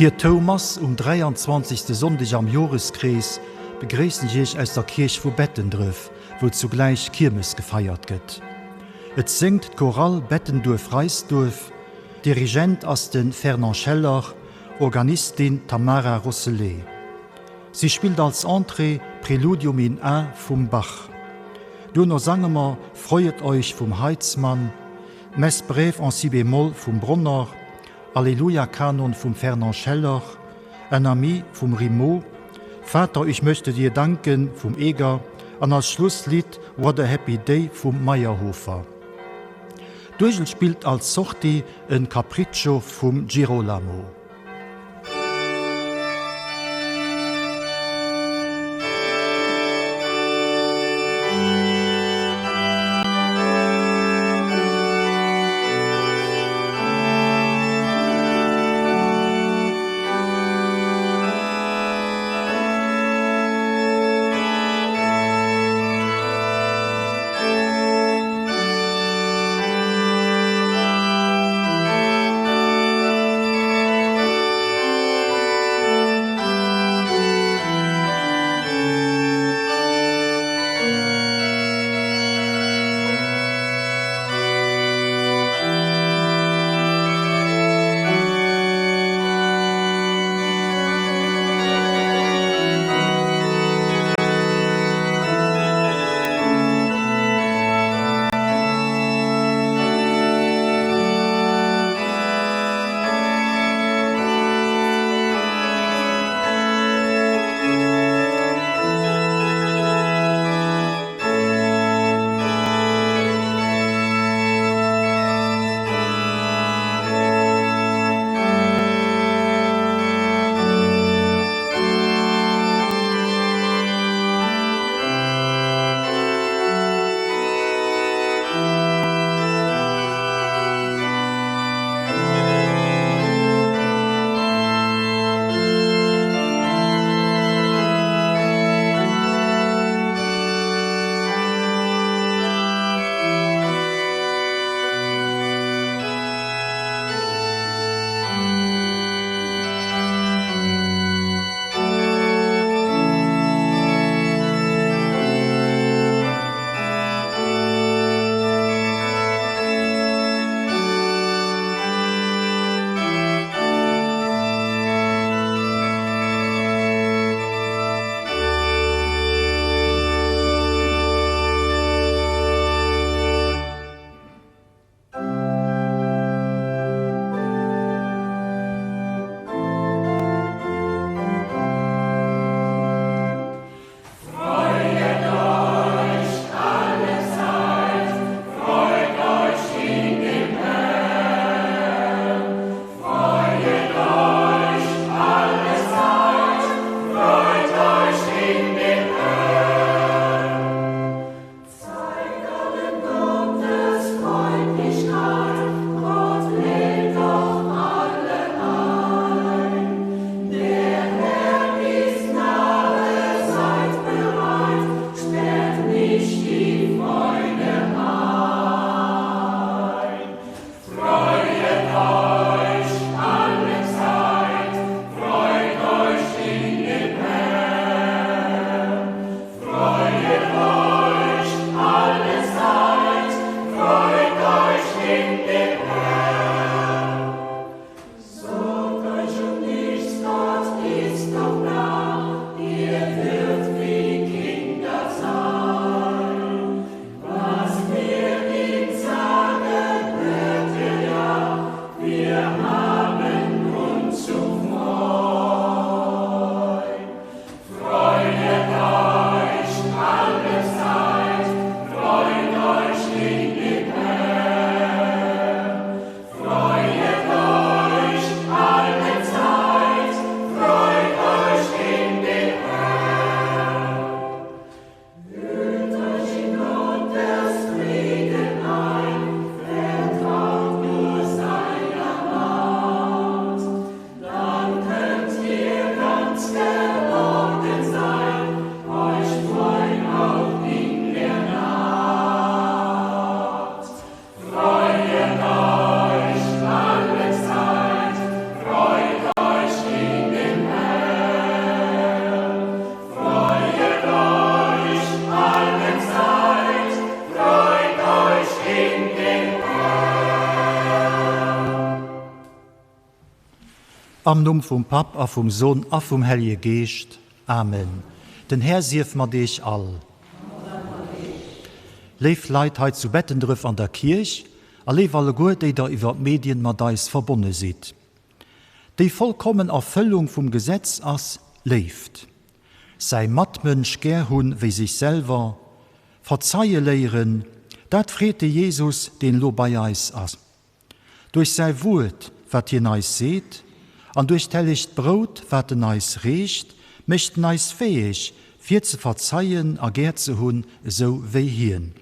Für Thomas 23. Sonntag am Joreskreis begrüßen ich aus der Kirche von Bettendorf, wo zugleich Kirmes gefeiert wird. Es singt die Choral Bettendorf-Reisdorf, Dirigent ist den Fernand Scheller, Organistin Tamara Rosselet. Sie spielt als Entree Präludium in A vom Bach. Donner sangen wir Freuet euch vom Heitzmann, Messbrief en si bémol vom Brunner, Alleluja-Kanon vom Fernand Scheller, ein Ami vom Rimaud, Vater, ich möchte dir danken vom Eger, und als Schlusslied What a Happy Day vom Meyerhofer. Durchel spielt als Sorti ein Capriccio vom Girolamo. Am Numm vum Pap a vum Sohn a vum Heilige Geest. Amen. Den Herr sief mat dich all. Leef Leiit heit zu betten drüff an der Kirch, a leef alle gut, déi da iwwer Medien mat deis verbonne sieht. Déi vollkommen Erfüllung vum Gesetz ass leeft. Sei Matmönsch ger hunn wie sich selber, verzeihe leieren, dat frete Jesus den lo bei eis ass. Durch sei Wut, wat ihr neis seht, an durch tellicht Brot, wat de neis riecht, mischt neis fähig, fir zu verzeihen, a ger zu hunn, so wie hien.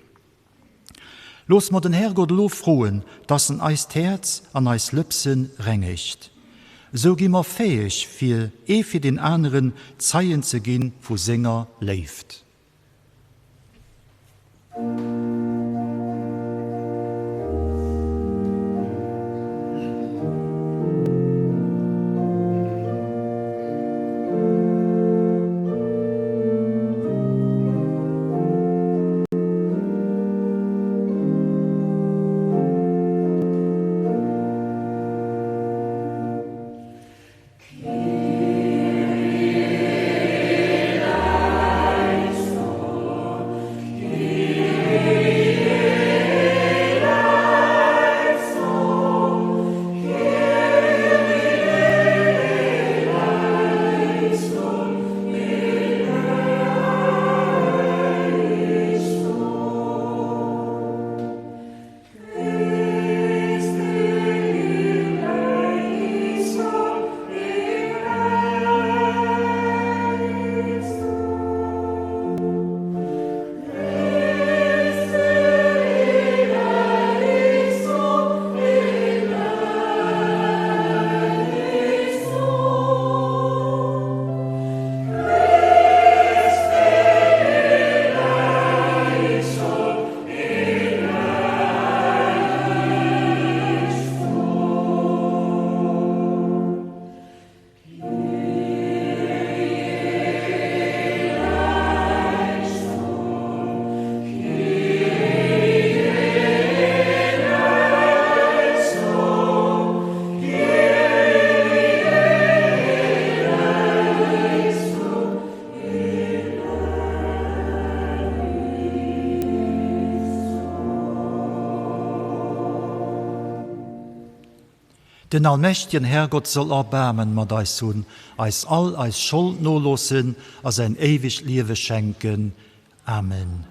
Los ma den Herrgott lo frohen, dass ein eist Herz an eis Lüpsen rengicht. So gimmer fähig, fir den anderen Zeien zu gehen, wo Sänger lebt. Den allmächtigen Herrgott soll erbarmen mat eis hunn, eis all eis Schuld nolossen, as ein ewig Liewe schenken. Amen.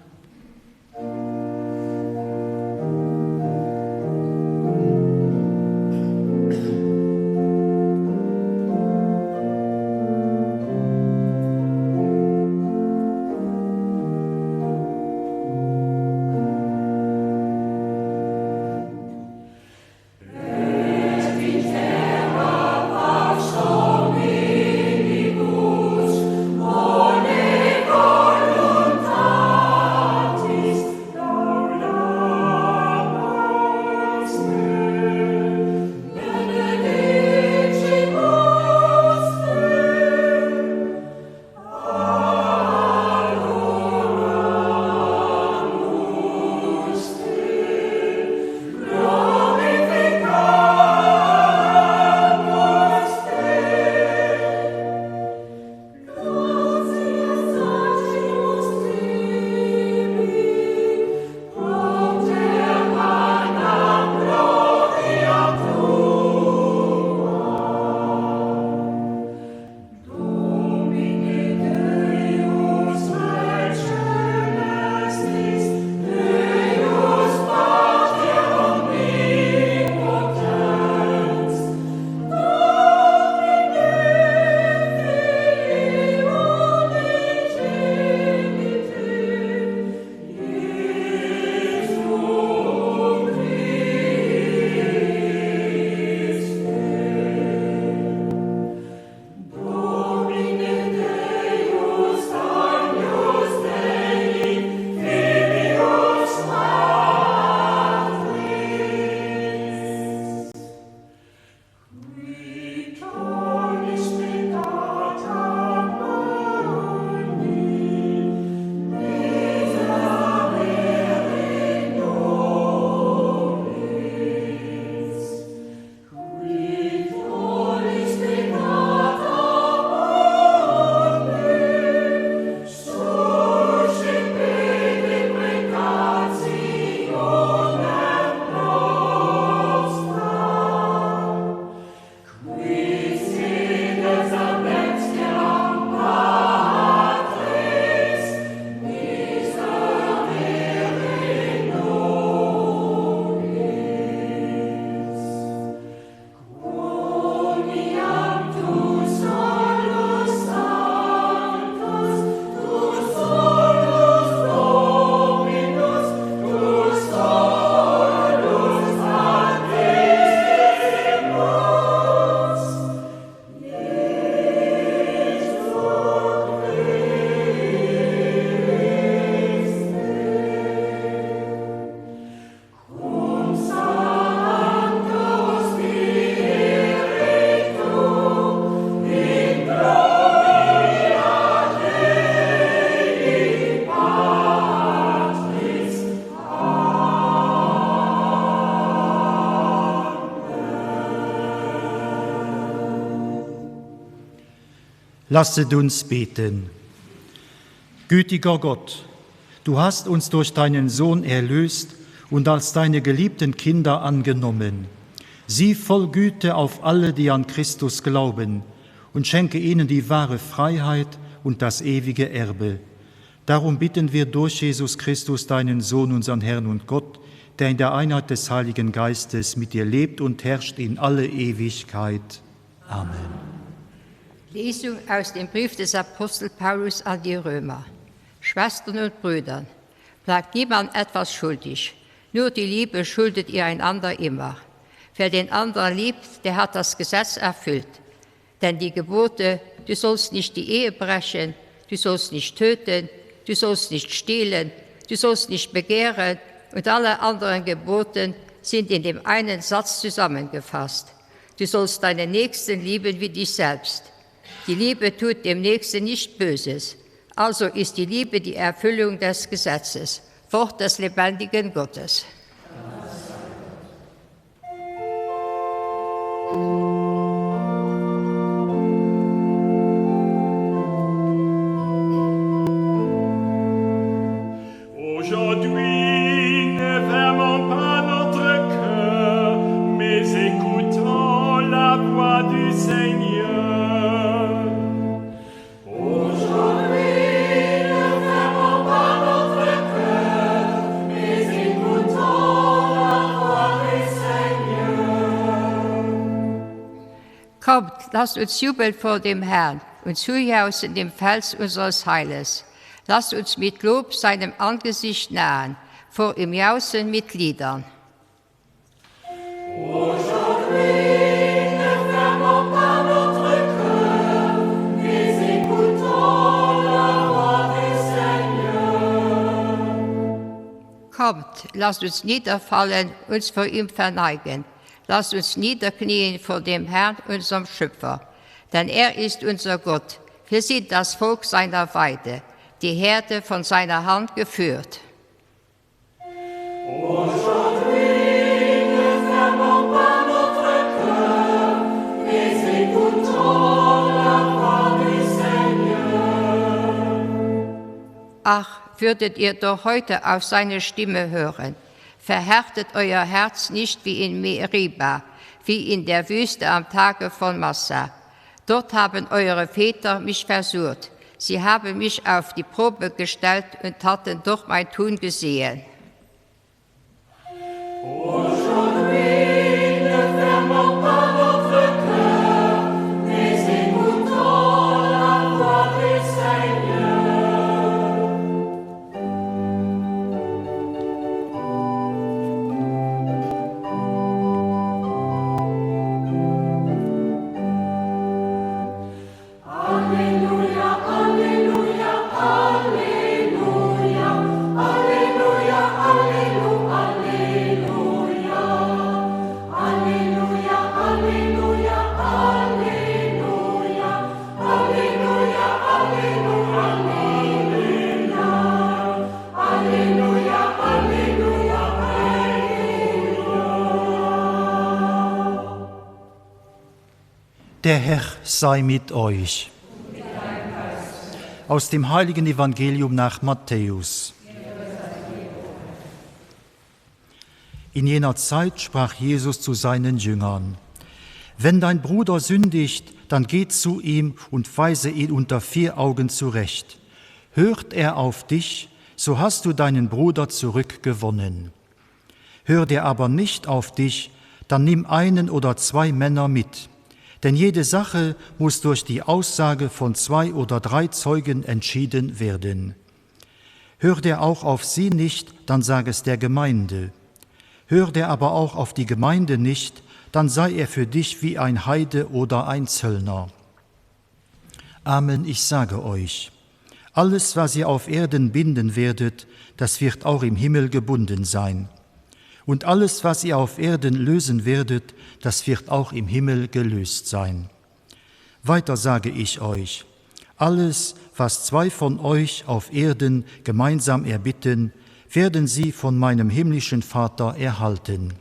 Lasset uns beten. Gütiger Gott, du hast uns durch deinen Sohn erlöst und als deine geliebten Kinder angenommen. Sieh voll Güte auf alle, die an Christus glauben, und schenke ihnen die wahre Freiheit und das ewige Erbe. Darum bitten wir durch Jesus Christus, deinen Sohn, unseren Herrn und Gott, der in der Einheit des Heiligen Geistes mit dir lebt und herrscht in alle Ewigkeit. Amen. Lesung aus dem Brief des Apostel Paulus an die Römer. Schwestern und Brüder, bleibt niemand etwas schuldig, nur die Liebe schuldet ihr einander immer. Wer den anderen liebt, der hat das Gesetz erfüllt. Denn die Gebote, du sollst nicht die Ehe brechen, du sollst nicht töten, du sollst nicht stehlen, du sollst nicht begehren und alle anderen Gebote sind in dem einen Satz zusammengefasst. Du sollst deinen Nächsten lieben wie dich selbst. Die Liebe tut dem Nächsten nicht Böses. Also ist die Liebe die Erfüllung des Gesetzes, Wort des lebendigen Gottes. Kommt, lasst uns jubeln vor dem Herrn und zujauchzen dem Fels unseres Heiles. Lasst uns mit Lob seinem Angesicht nahen, vor ihm jauchzen mit Liedern. Kommt, lasst uns niederfallen, uns vor ihm verneigen. Lasst uns niederknien vor dem Herrn, unserem Schöpfer. Denn er ist unser Gott. Wir sind das Volk seiner Weide, die Herde von seiner Hand geführt. Ach, würdet ihr doch heute auf seine Stimme hören. Verhärtet euer Herz nicht wie in Meriba, wie in der Wüste am Tage von Massa. Dort haben eure Väter mich versucht. Sie haben mich auf die Probe gestellt und hatten doch mein Tun gesehen. Der Herr sei mit euch. Aus dem heiligen Evangelium nach Matthäus. In jener Zeit sprach Jesus zu seinen Jüngern: Wenn dein Bruder sündigt, dann geh zu ihm und weise ihn unter 4 Augen zurecht. Hört er auf dich, so hast du deinen Bruder zurückgewonnen. Hört er aber nicht auf dich, dann nimm 1 oder 2 Männer mit. Denn jede Sache muss durch die Aussage von 2 oder 3 Zeugen entschieden werden. Hört er auch auf sie nicht, dann sag es der Gemeinde. Hört er aber auch auf die Gemeinde nicht, dann sei er für dich wie ein Heide oder ein Zöllner. Amen, ich sage euch, alles, was ihr auf Erden binden werdet, das wird auch im Himmel gebunden sein. Und alles, was ihr auf Erden lösen werdet, das wird auch im Himmel gelöst sein. Weiter sage ich euch, alles, was 2 von euch auf Erden gemeinsam erbitten, werden sie von meinem himmlischen Vater erhalten.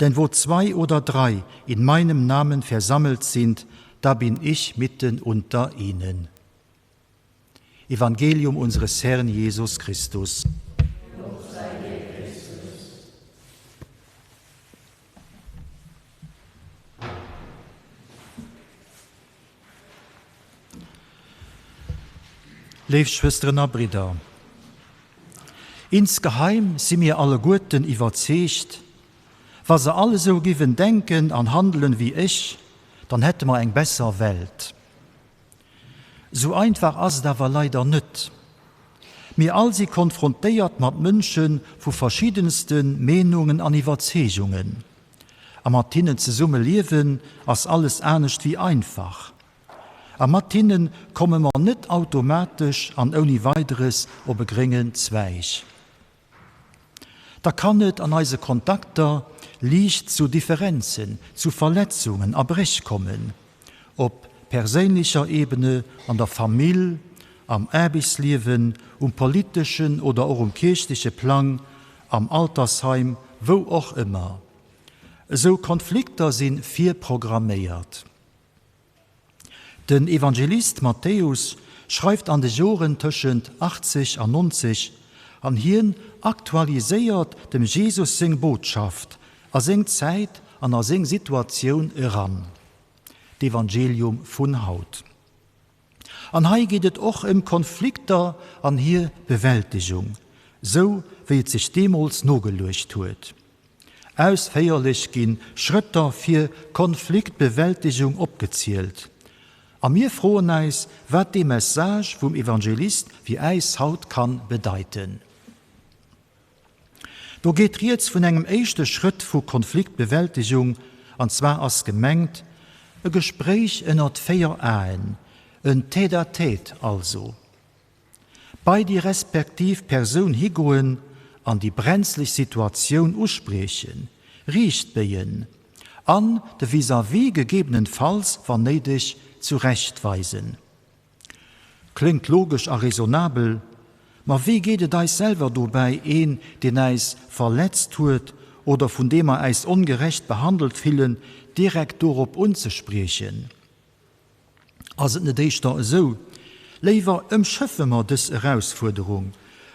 Denn wo 2 oder 3 in meinem Namen versammelt sind, da bin ich mitten unter ihnen. Evangelium unseres Herrn Jesus Christus. Liebe Schwestern und Brüder, insgeheim sind wir alle Guten überzeugt, was sie alle so geben denken und handeln wie ich, dann hätten wir eine bessere Welt. So einfach ist das aber leider nicht. Wir alle sind konfrontiert mit Menschen von verschiedensten Meinungen und Überzeugungen. Und mit ihnen zusammen leben ist alles ernst wie einfach. Und mit ihnen kommen wir nicht automatisch und ohne weiteres auf einen geringen Zweig. Da kann es an unsere Kontakte leicht zu Differenzen, zu Verletzungen, Brech kommen, ob persönlicher Ebene, an der Familie, am Arbeitsleben, politischen oder auch kirchlichen Plan, am Altersheim, wo auch immer. So Konflikte sind vorprogrammiert. Den Evangelist Matthäus schreibt an den Jahren zwischen 80 und 90 an hier aktualisiert dem Jesus seine Botschaft an seine Zeit, an seine Situation heran. Das Evangelium von Haut. An hier geht es auch um Konflikte an hier Bewältigung, so wie es sich damals noch gelöst hat. Ausfeierlich gehen Schritte für Konfliktbewältigung abgezählt. Und wir freuen uns, was die Message vom Evangelist wie eis Haut kann bedeuten. Da geht jetzt von einem ersten Schritt von Konfliktbewältigung, und zwar als gemeint, ein Gespräch in der Feier ein, ein Tête-à-Tête also. Beide respektive Personen hingehen, an die brenzliche Situation aussprechen, riecht beien, an der vis-à-vis gegebenenfalls vernötig zurechtweisen. Klingt logisch und raisonabel, aber wie geht es euch selber dabei ein, den eis verletzt hat oder von dem eis ungerecht behandelt fühlen, direkt darauf anzusprechen? Also nicht ist das so, lieber umschiffen wir diese Herausforderung,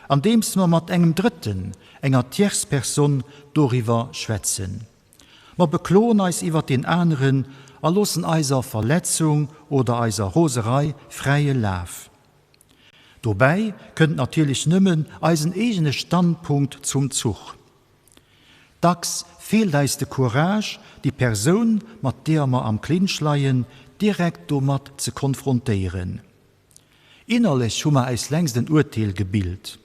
an dem wir mit einem Dritten, einer Tiersperson darüber schwätzen. Wir beklagen uns über den anderen und lassen unsere Verletzung oder unsere Roserei freie Lauf. Dabei kommt natürlich nimmer unseren eigenen Standpunkt zum Zug. Dax fehlt uns die Courage, die Person, mit der wir am Clinch leien, direkt damit zu konfrontieren. Innerlich haben wir uns längst ein Urteil gebildet.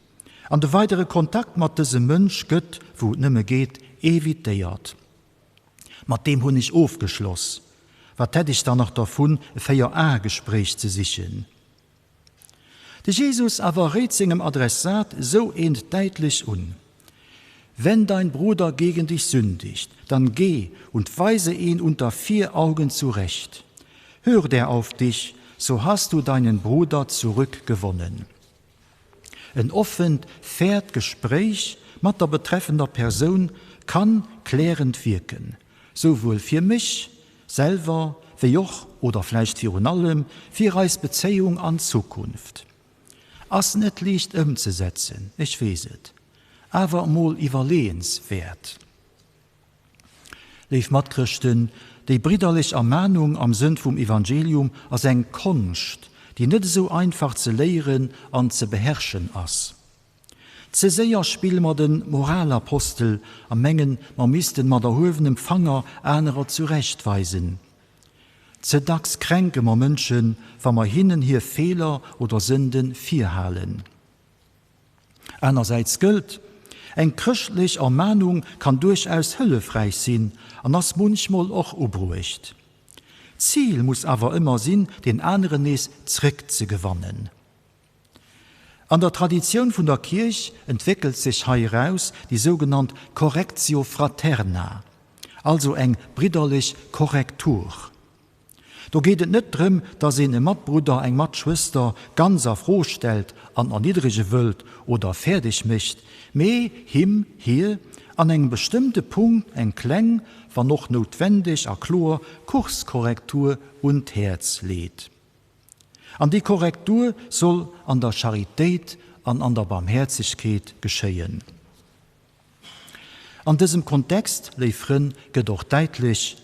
An der weitere Kontakt mit diesem Mensch geht, wo es nicht mehr geht, evitiert. Mit dem habe ich aufgeschlossen. Was hätte ich dann noch davon, ein Feier-A-Gespräch zu sichern? Der Jesus aber rät seinem Adressat so deutlich an. Wenn dein Bruder gegen dich sündigt, dann geh und weise ihn unter 4 Augen zurecht. Hört er auf dich, so hast du deinen Bruder zurückgewonnen. Ein offen, fair Gespräch mit der betreffenden Person kann klärend wirken, sowohl für mich selber wie auch oder vielleicht für allem für eure Beziehung an Zukunft. Es nicht leicht umzusetzen, ich weiß es, aber mal überlehenswert. Liebe Mitchristen, die brüderliche Ermahnung am Sinn vom Evangelium als eine Kunst, die nicht so einfach zu lehren und zu beherrschen ist. Zu sehr spielen wir den Moralapostel am Mengen, man müssten mit der hohen Empfänger anderer zurechtweisen. Zu dax kränken wir Menschen, wenn wir ihnen hier Fehler oder Sünden vierhalen. Einerseits gilt, eine christliche Ermahnung kann durchaus hilfreich sein und das manchmal auch abruhigt. Ziel muss aber immer sein, den anderen zurückzugewinnen. An der Tradition von der Kirche entwickelt sich heraus die sogenannte Correctio Fraterna, also eine brüderliche Korrektur. Da geht es nicht darum, dass ein Matbruder, eine Matschwester ganz auf Froh stellt, an erniedrige Welt oder fertig mischt, mehr him hier an eng bestimmte Punkt eng Kläng war noch notwendig erklor Kurskorrektur und Herz lädt. An die Korrektur soll an der Charität, an der Barmherzigkeit geschehen. An diesem Kontext leifren jedoch deutlich,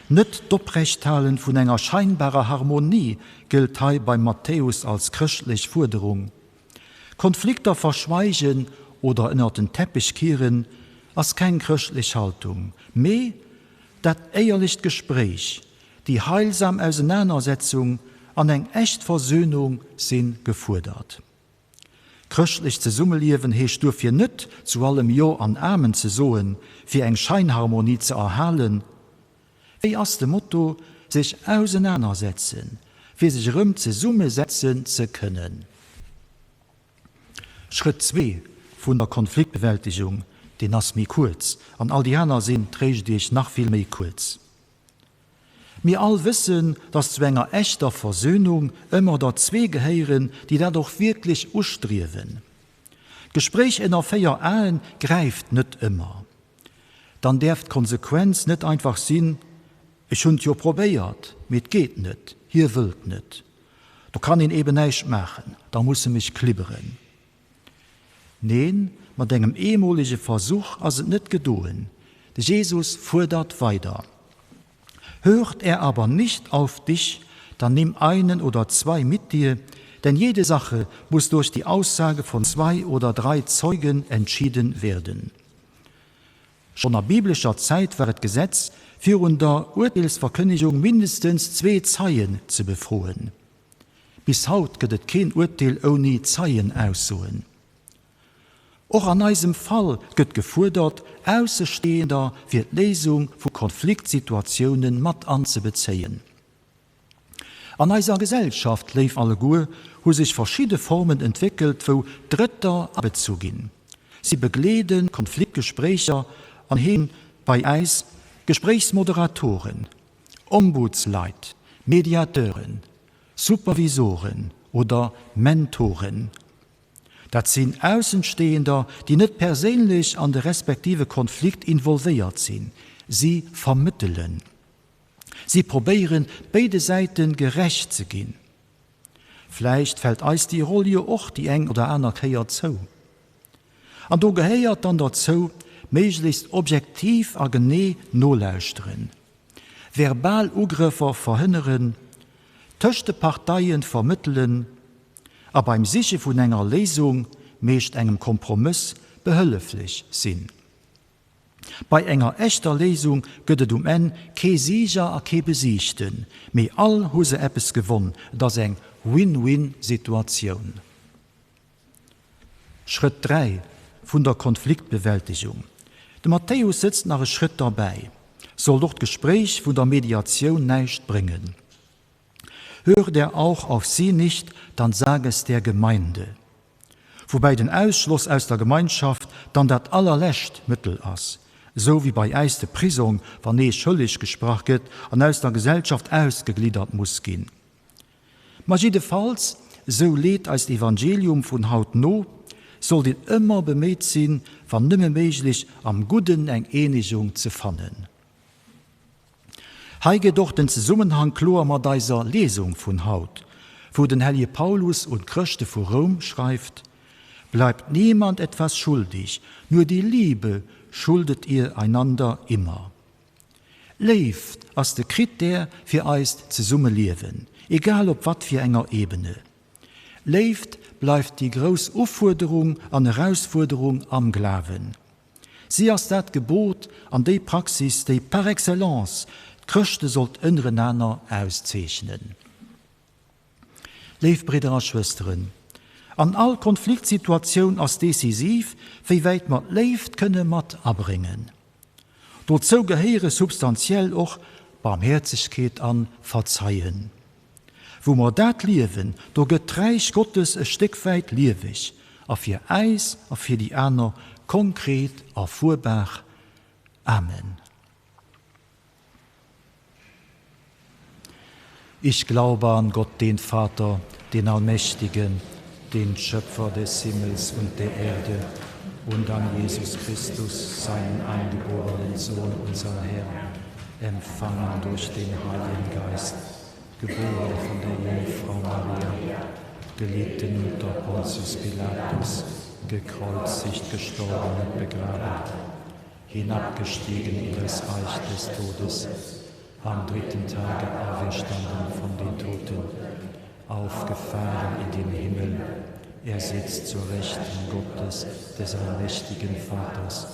nicht d'Oprechthalen von einer scheinbarer Harmonie gilt hei bei Matthäus als christlich Forderung. Konflikte verschweigen oder inner den Teppich kehren, als kein christlich Haltung. Mehr dat ehrlich Gespräch, die heilsam Auseinandersetzung an eng echt Versöhnung sind gefordert. Christlich zu Summeliewen hecht du für nüt zu allem Jo an Armen zu soen, für eng Scheinharmonie zu erhalen. Wie as dem Motto, sich auseinandersetzen, für sich rüm zu Summe setzen zu können. Schritt 2 von der Konfliktbewältigung, den ass mi kurz, an all die anderen sind trägt dich nach viel mehr kurz. Wir all wissen, dass zu einer echter Versöhnung immer da zwei gehören, die dadurch wirklich ustrieven. Gespräch in der Feier allen greift nicht immer. Dann darf die Konsequenz nicht einfach sein, ich hund jo probiert, mit geht nicht, hier wild nicht. Du kann ihn eben nicht machen, da muss mich klibberen. Nein, mit engem ehemaligen Versuch as es nicht gedoen. Jesus fordert weiter. Hört er aber nicht auf dich, dann nimm einen oder zwei mit dir, denn jede Sache muss durch die Aussage von 2 oder 3 Zeugen entschieden werden. Schon nach biblischer Zeit war es Gesetz, für unter Urteilsverkündigung mindestens 2 Zeilen zu befrohen. Bis haut gibt es kein Urteil ohne Zeilen aussuchen. Auch an diesem Fall wird gefordert, Außenstehender für die Lesung von Konfliktsituationen mit anzubeziehen. An dieser Gesellschaft lief alle gut, wo sich verschiedene Formen entwickelt, wo Dritter abzugehen. Sie begleiten Konfliktgespräche anhand bei Eis Gesprächsmoderatoren, Ombudsleit, Mediateuren, Supervisoren oder Mentoren. Das sind Außenstehender, die nicht persönlich an den respektive Konflikt involviert sind. Sie vermitteln. Sie probieren, beide Seiten gerecht zu gehen. Vielleicht fällt eis die Rolle auch die eng oder einer Kehr zu. Und da gehört dann dazu, möglichst objektiv und genau nachluistern. Verbal Angriffe verhindern, töchte Parteien vermitteln, aber beim Siche von einer Lesung meist engem Kompromiss behilflich sind. Bei enger echter Lesung geht es en kein Sieger und kein Besiegten, mehr all huse etwas gewonnen, das eng Win-Win-Situation. Schritt 3 von der Konfliktbewältigung. Der Matthäus sitzt nach einem Schritt dabei, soll doch das Gespräch von der Mediation nicht bringen. Hört er auch auf sie nicht, dann sage es der Gemeinde. Wobei den Ausschluss aus der Gemeinschaft dann das allerletzte Mittel ist, so wie bei eis der Prisung, wann schuldig gesprochen wird und aus der Gesellschaft ausgegliedert muss gehen. Aber jedenfalls, so lädt als Evangelium von haut no, soll den immer bemüht sein, wann nimmer möglich am Guten eng Einigung zu finden. Heige doch den Zusammenhang klar mit dieser Lesung von Haut, wo den Heilige Paulus und Christen von Rom schreibt, bleibt niemand etwas schuldig, nur die Liebe schuldet ihr einander immer. Lebt als der Kriter für eist zusammen leben, egal ob wat für enger Ebene. Lebt bleibt die große Aufforderung an Herausforderung am Glauben. Sie ist das Gebot an die Praxis, die par excellence Christen sollt untereinander auszeichnen. Liebe Brüder und Schwestern, an all Konfliktsituationen als decisiv, wie weit man lebt, können wir abbringen. Dazu gehören substanziell auch Barmherzigkeit an Verzeihen. Wo wir das leben, da geht Reich Gottes ein Stück weit liebig, auch für eins, auch für die anderen, konkret, erfahrbar. Amen. Ich glaube an Gott, den Vater, den Allmächtigen, den Schöpfer des Himmels und der Erde und an Jesus Christus, seinen eingeborenen Sohn, unseren Herrn, empfangen durch den Heiligen Geist, geboren von der Jungfrau Maria, gelitten unter Pontius Pilatus, gekreuzigt, gestorben und begraben, hinabgestiegen in das Reich des Todes, am dritten Tage auferstanden von den Toten, aufgefahren in den Himmel. Er sitzt zur Rechten Gottes, des allmächtigen Vaters.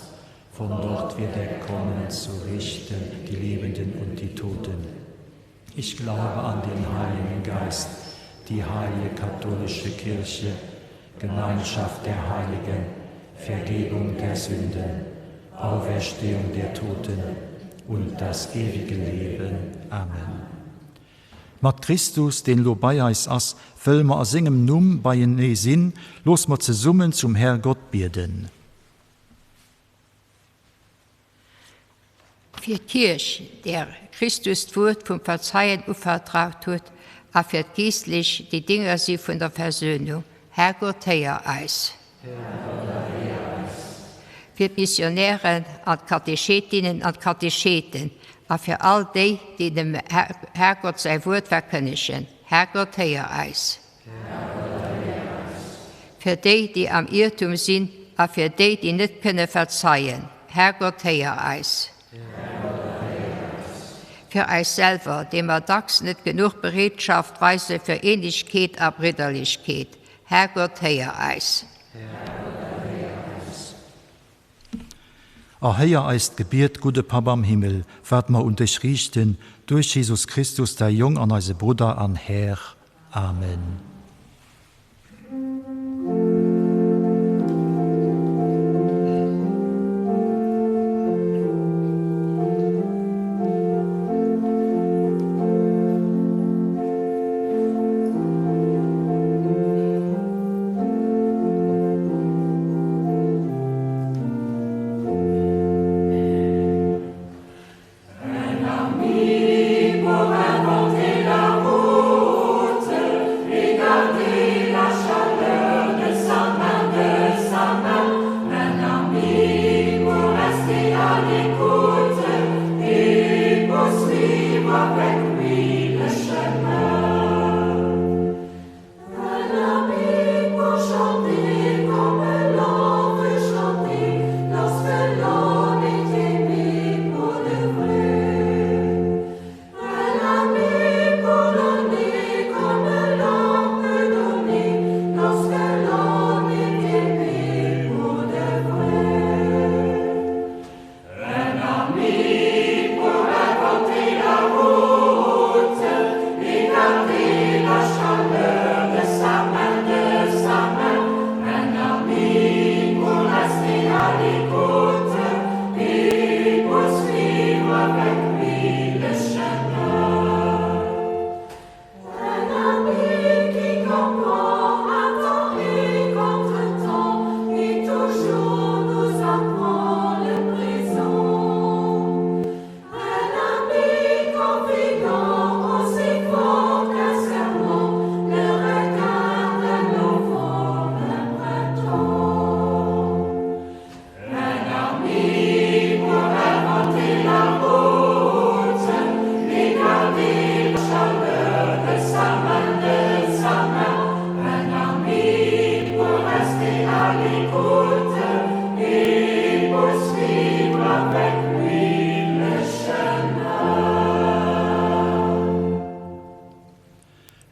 Von dort wird er kommen, zu richten die Lebenden und die Toten. Ich glaube an den Heiligen Geist, die heilige katholische Kirche, Gemeinschaft der Heiligen, Vergebung der Sünden, Auferstehung der Toten und das ewige Leben. Amen. Mat Christus, den lo bei eis ass, wëll ma a singem Numm bei en nee sinn, los ma ze summen zum Herr Gott bierden. Für die Kirche, der Christus Wort vom Verzeihen vertraut hat, auch für geistlich die Dinge sie von der Versöhnung, Herr Gott, Herr Eis. Für die Missionäre, an Katechetinnen und Katecheten, auch für all die, die dem Herrgott sein Wort verkündigen, Herrgott, Herr Eis. Für die, die am Irrtum sind, auch für die, die nicht können verzeihen, Herrgott, Herr Eis. Für euch selber, dem wir dax nicht genug Bereitschaft weise für Ähnlichkeit und Brüderlichkeit, Herrgott, Herr Eis. Herr eist gebiert, gute Papa am Himmel, wart ma unterschrichten durch Jesus Christus, der Jung an eise Bruder an Herr. Amen.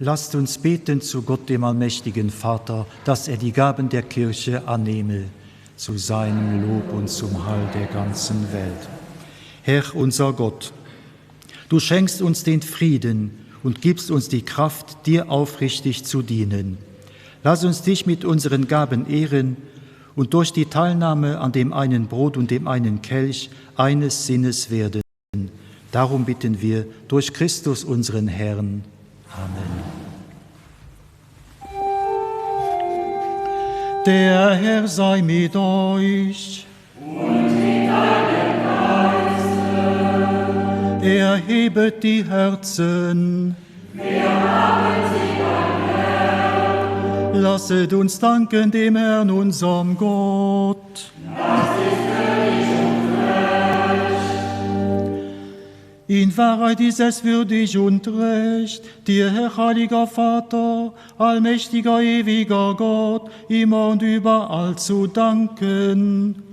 Lasst uns beten zu Gott, dem allmächtigen Vater, dass er die Gaben der Kirche annehme, zu seinem Lob und zum Heil der ganzen Welt. Herr, unser Gott, du schenkst uns den Frieden und gibst uns die Kraft, dir aufrichtig zu dienen. Lass uns dich mit unseren Gaben ehren und durch die Teilnahme an dem einen Brot und dem einen Kelch eines Sinnes werden. Darum bitten wir durch Christus, unseren Herrn. Amen. Der Herr sei mit euch. Und mit deinem Geiste. Erhebet die Herzen. Wir haben sie beim Herrn. Lasset uns danken dem Herrn, unserem Gott. In Wahrheit ist es würdig und recht, dir, Herr, heiliger Vater, allmächtiger, ewiger Gott, immer und überall zu danken.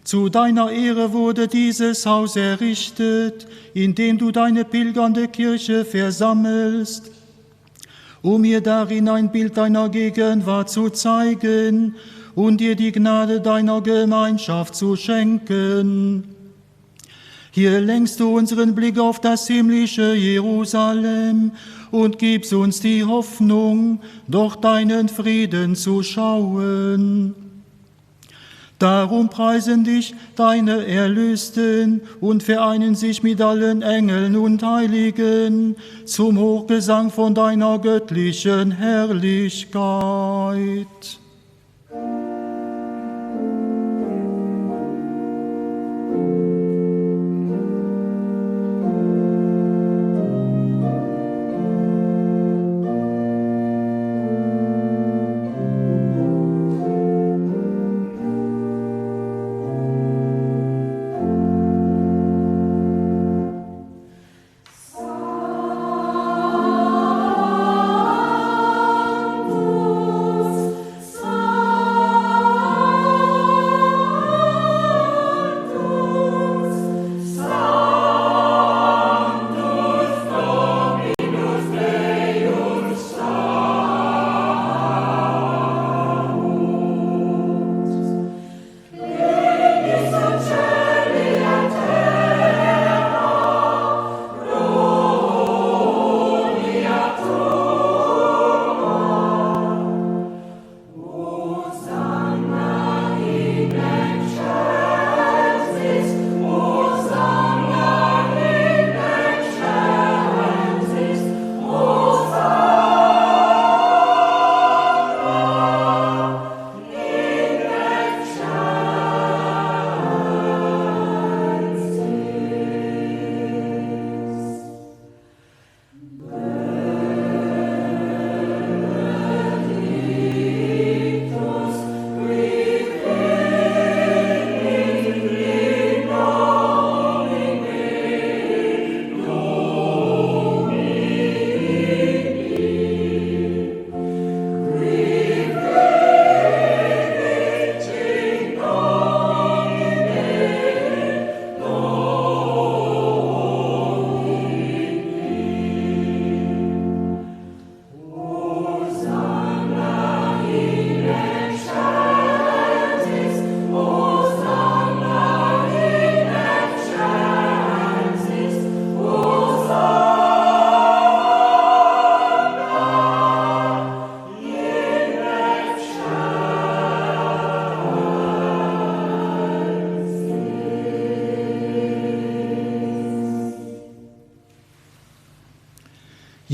Zu deiner Ehre wurde dieses Haus errichtet, in dem du deine pilgernde Kirche versammelst, um ihr darin ein Bild deiner Gegenwart zu zeigen und dir die Gnade deiner Gemeinschaft zu schenken. Hier lenkst du unseren Blick auf das himmlische Jerusalem und gibst uns die Hoffnung, dort deinen Frieden zu schauen. Darum preisen dich deine Erlösten und vereinen sich mit allen Engeln und Heiligen zum Hochgesang von deiner göttlichen Herrlichkeit.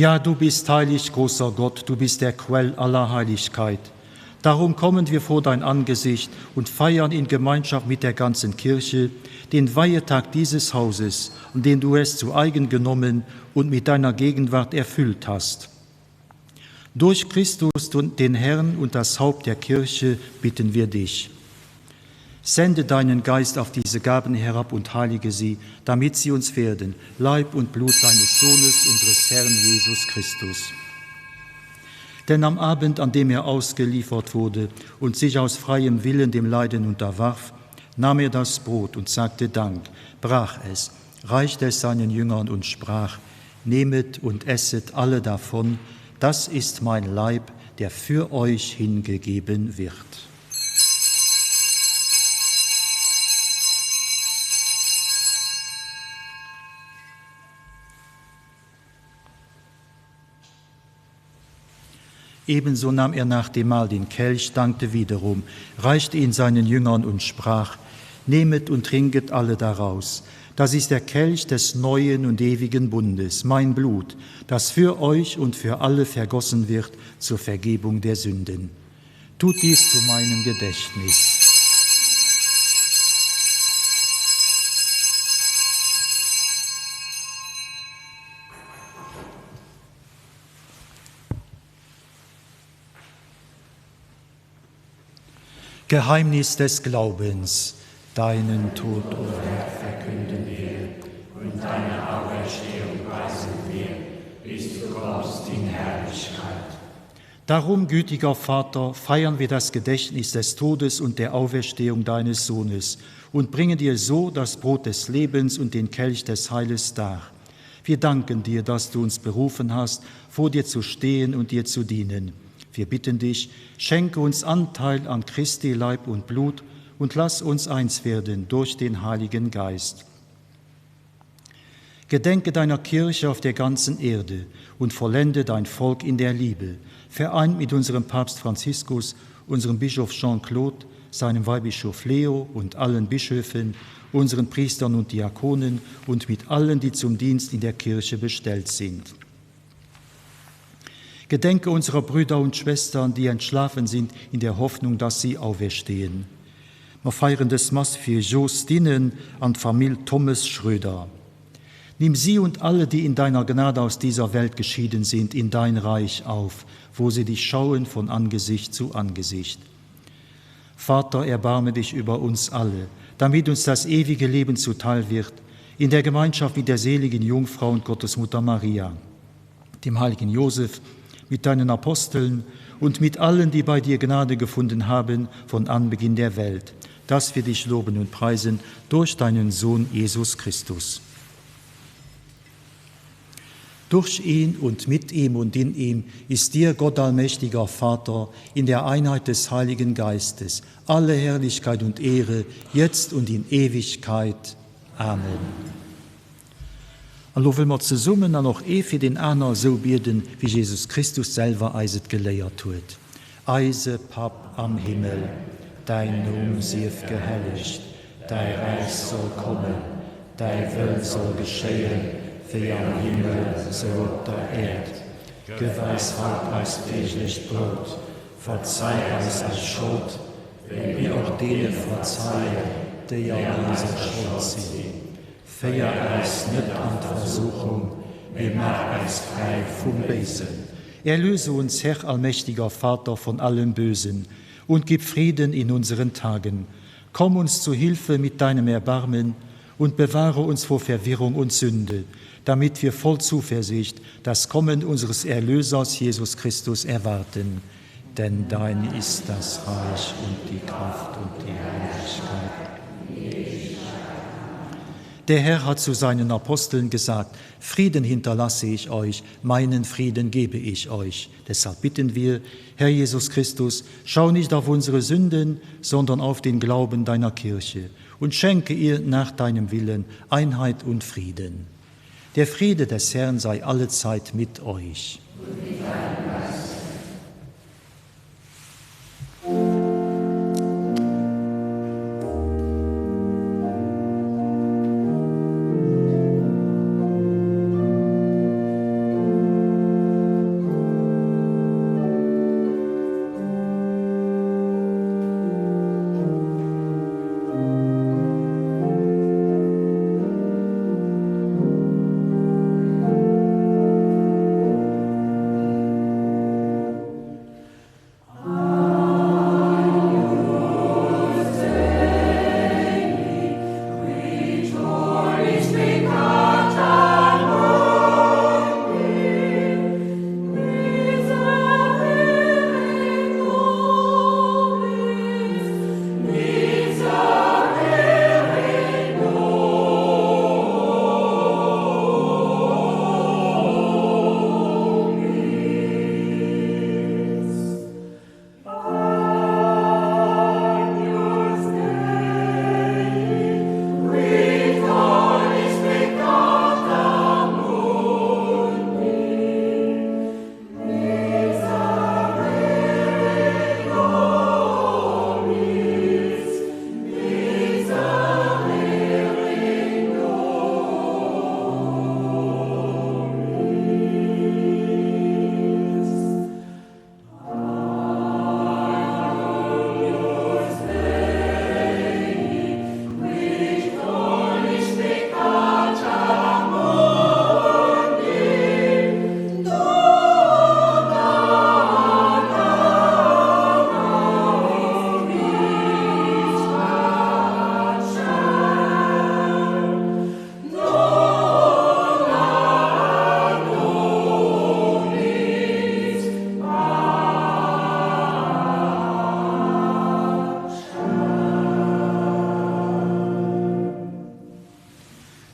Ja, du bist heilig, großer Gott, du bist der Quell aller Heiligkeit. Darum kommen wir vor dein Angesicht und feiern in Gemeinschaft mit der ganzen Kirche den Weihetag dieses Hauses, an den du es zu eigen genommen und mit deiner Gegenwart erfüllt hast. Durch Christus, den Herrn und das Haupt der Kirche, bitten wir dich. Sende deinen Geist auf diese Gaben herab und heilige sie, damit sie uns werden, Leib und Blut deines Sohnes, unseres Herrn Jesus Christus. Denn am Abend, an dem er ausgeliefert wurde und sich aus freiem Willen dem Leiden unterwarf, nahm er das Brot und sagte Dank, brach es, reichte es seinen Jüngern und sprach, nehmet und esset alle davon, das ist mein Leib, der für euch hingegeben wird. Ebenso nahm er nach dem Mahl den Kelch, dankte wiederum, reichte ihn seinen Jüngern und sprach, nehmet und trinket alle daraus. Das ist der Kelch des neuen und ewigen Bundes, mein Blut, das für euch und für alle vergossen wird zur Vergebung der Sünden. Tut dies zu meinem Gedächtnis. Geheimnis des Glaubens, deinen Tod, o Herr, verkünden wir, und deine Auferstehung preisen wir, bis du kommst in Herrlichkeit. Darum, gütiger Vater, feiern wir das Gedächtnis des Todes und der Auferstehung deines Sohnes und bringen dir so das Brot des Lebens und den Kelch des Heiles dar. Wir danken dir, dass du uns berufen hast, vor dir zu stehen und dir zu dienen. Wir bitten dich, schenke uns Anteil an Christi Leib und Blut und lass uns eins werden durch den Heiligen Geist. Gedenke deiner Kirche auf der ganzen Erde und vollende dein Volk in der Liebe, vereint mit unserem Papst Franziskus, unserem Bischof Jean-Claude, seinem Weihbischof Leo und allen Bischöfen, unseren Priestern und Diakonen und mit allen, die zum Dienst in der Kirche bestellt sind. Gedenke unserer Brüder und Schwestern, die entschlafen sind, in der Hoffnung, dass sie auferstehen. Wir feiern das Mass für Justinen und Familie Thomas Schröder. Nimm sie und alle, die in deiner Gnade aus dieser Welt geschieden sind, in dein Reich auf, wo sie dich schauen von Angesicht zu Angesicht. Vater, erbarme dich über uns alle, damit uns das ewige Leben zuteil wird, in der Gemeinschaft mit der seligen Jungfrau und Gottesmutter Maria, dem heiligen Josef, mit deinen Aposteln und mit allen, die bei dir Gnade gefunden haben von Anbeginn der Welt, dass wir dich loben und preisen durch deinen Sohn Jesus Christus. Durch ihn und mit ihm und in ihm ist dir, Gott allmächtiger Vater, in der Einheit des Heiligen Geistes, alle Herrlichkeit und Ehre, jetzt und in Ewigkeit. Amen. Allo will wir zusammen noch für den Anna so beten, wie Jesus Christus selber eiset gelehrt hat. Eise, Pap am Himmel, dein Name sief gehelligt, dein Reich soll kommen, dein Wille soll geschehen, wie am Himmel, so auf der Erde. Geweis halt als täglich Brot, verzeih uns als Schuld, wenn wir auch denen verzeihen, die an unserer Schuld sind. Feier uns nicht an Versuchung, wir machen uns frei vom Bösen. Erlöse uns, Herr allmächtiger Vater, von allem Bösen und gib Frieden in unseren Tagen. Komm uns zu Hilfe mit deinem Erbarmen und bewahre uns vor Verwirrung und Sünde, damit wir voll Zuversicht das Kommen unseres Erlösers Jesus Christus erwarten. Denn dein ist das Reich und die Kraft und die Herrlichkeit. Der Herr hat zu seinen Aposteln gesagt, Frieden hinterlasse ich euch, meinen Frieden gebe ich euch. Deshalb bitten wir, Herr Jesus Christus, schau nicht auf unsere Sünden, sondern auf den Glauben deiner Kirche und schenke ihr nach deinem Willen Einheit und Frieden. Der Friede des Herrn sei allezeit mit euch.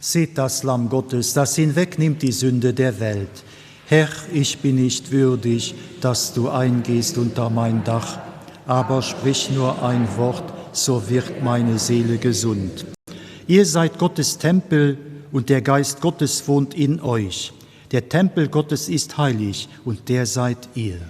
Seht das Lamm Gottes, das hinwegnimmt die Sünde der Welt. Herr, ich bin nicht würdig, dass du eingehst unter mein Dach, aber sprich nur ein Wort, so wird meine Seele gesund. Ihr seid Gottes Tempel und der Geist Gottes wohnt in euch. Der Tempel Gottes ist heilig und der seid ihr.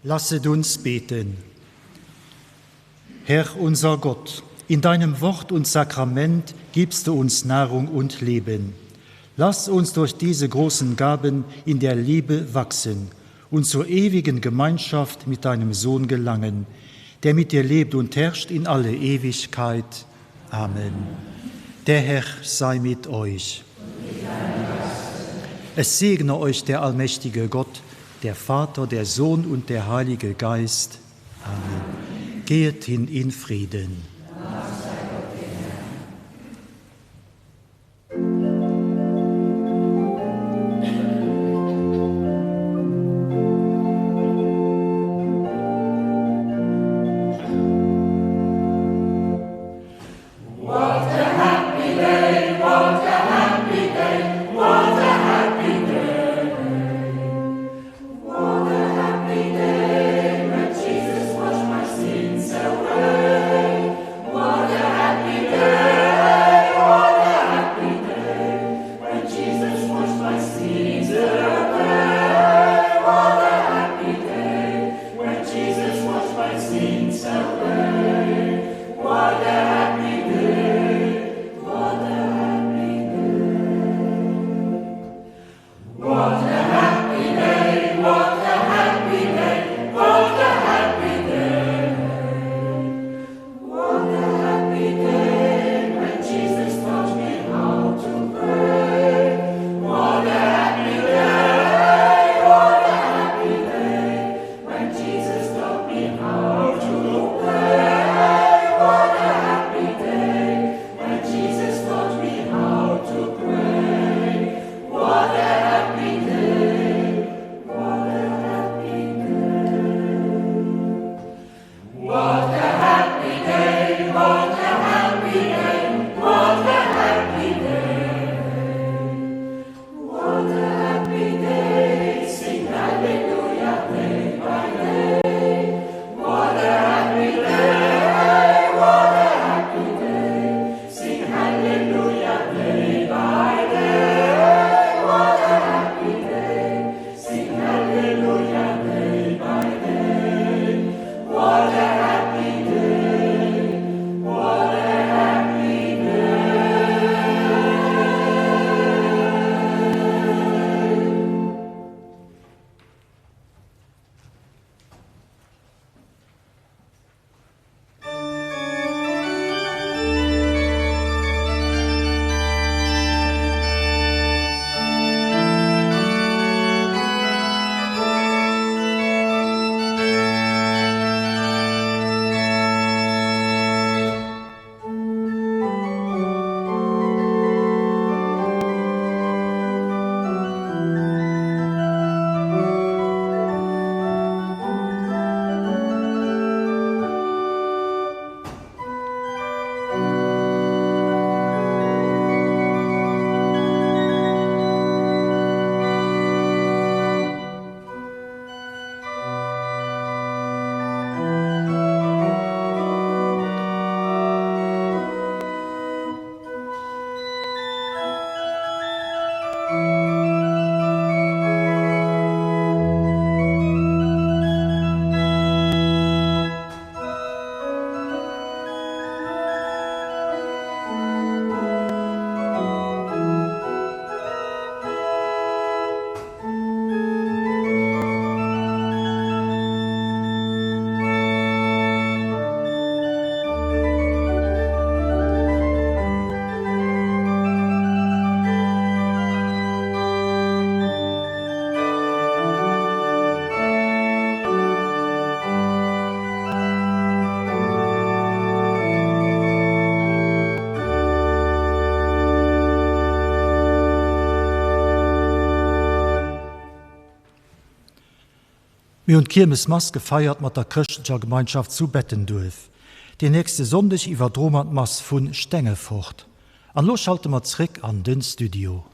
Lasset uns beten. Herr unser Gott, in deinem Wort und Sakrament gibst du uns Nahrung und Leben. Lass uns durch diese großen Gaben in der Liebe wachsen und zur ewigen Gemeinschaft mit deinem Sohn gelangen, der mit dir lebt und herrscht in alle Ewigkeit. Amen. Der Herr sei mit euch. Es segne euch der allmächtige Gott, der Vater, der Sohn und der Heilige Geist. Amen. Geht hin in Frieden. Wir und Kirmesmass gefeiert mat der christlicher Gemeinschaft zu Bettendorf. Die nächste Sonntag iwwer Dromant Mass vun Stängelfurt. An lo schalte mat zrick an den Studio.